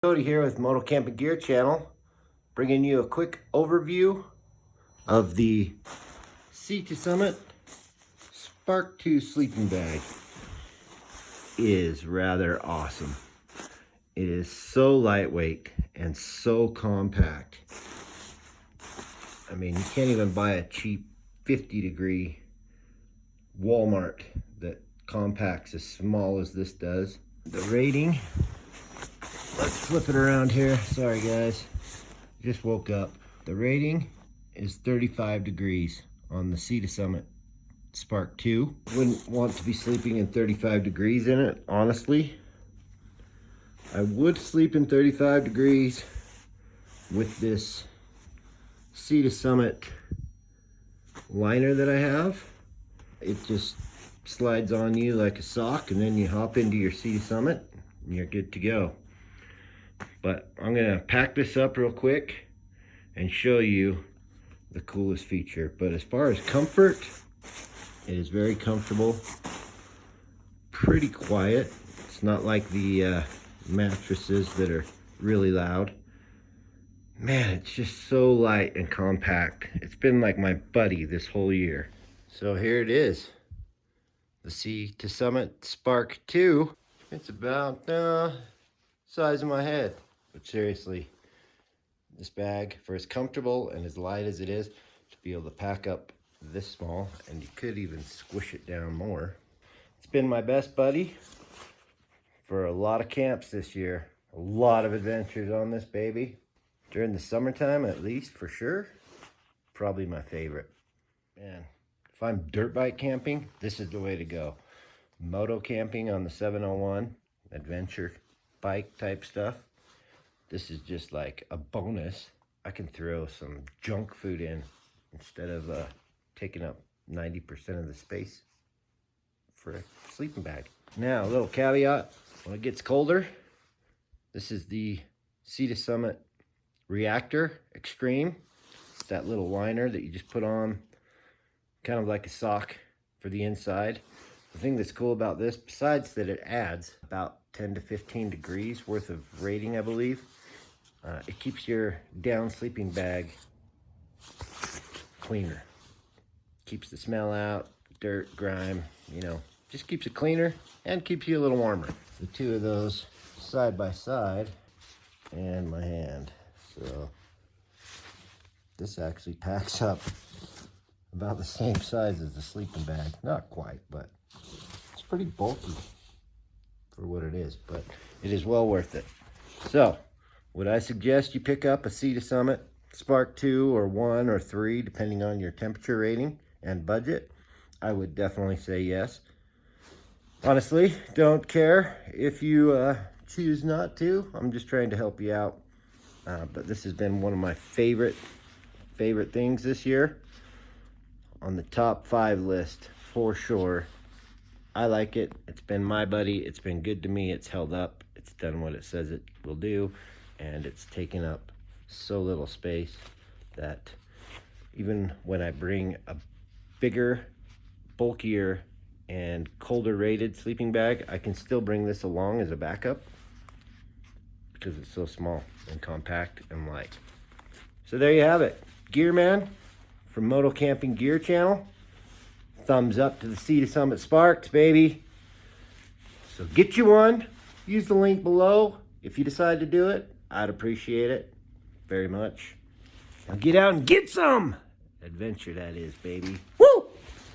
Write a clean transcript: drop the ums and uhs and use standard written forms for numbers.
Cody here with Moto Camping Gear Channel, bringing you a quick overview of the Sea to Summit Spark 2 sleeping bag. It is rather awesome. It is so lightweight and so compact. I mean, you can't even buy a cheap 50-degree Walmart that compacts as small as this does. The rating, let's flip it around here. Sorry guys, just woke up. The rating is 35 degrees on the Sea to Summit Spark 2. Wouldn't want to be sleeping in 35 degrees in it, honestly. I would sleep in 35 degrees with this Sea to Summit liner that I have. It just slides on you like a sock, and then you hop into your Sea to Summit and you're good to go. But I'm gonna pack this up real quick and show you the coolest feature. But as far as comfort, it is very comfortable, pretty quiet. It's not like the mattresses that are really loud. Man, it's just so light and compact. It's been like my buddy this whole year. So here it is, the Sea to Summit Spark 2. It's about size of my head. But seriously, this bag, for as comfortable and as light as it is, to be able to pack up this small, and you could even squish it down more. It's been my best buddy for a lot of camps this year. A lot of adventures on this baby. During the summertime, at least, for sure. Probably my favorite. Man, if I'm dirt bike camping, this is the way to go. Moto camping on the 701, adventure bike type stuff. This is just like a bonus. I can throw some junk food in instead of taking up 90% of the space for a sleeping bag. Now, a little caveat, when it gets colder, this is the Sea to Summit Reactor Extreme. It's that little liner that you just put on, kind of like a sock for the inside. The thing that's cool about this, besides that it adds about 10 to 15 degrees worth of rating, I believe, it keeps your down sleeping bag cleaner. Keeps the smell out, dirt, grime, you know, just keeps it cleaner and keeps you a little warmer. The two of those side by side and my hand. So this actually packs up about the same size as the sleeping bag. Not quite, but it's pretty bulky for what it is, but it is well worth it. So would I suggest you pick up a Sea to Summit Spark 2 or 1 or 3, depending on your temperature rating and budget? I would definitely say yes. Honestly, don't care if you choose not to. I'm just trying to help you out. But this has been one of my favorite things this year. On the top 5 list, for sure. I like it. It's been my buddy. It's been good to me. It's held up. It's done what it says it will do. And it's taken up so little space that even when I bring a bigger, bulkier, and colder rated sleeping bag, I can still bring this along as a backup because it's so small and compact and light. So there you have it. Gear Man from Moto Camping Gear Channel. Thumbs up to the Sea to Summit Sparks, baby. So get you one. Use the link below if you decide to do it. I'd appreciate it very much. Now get out and get some adventure, that is, baby. Woo!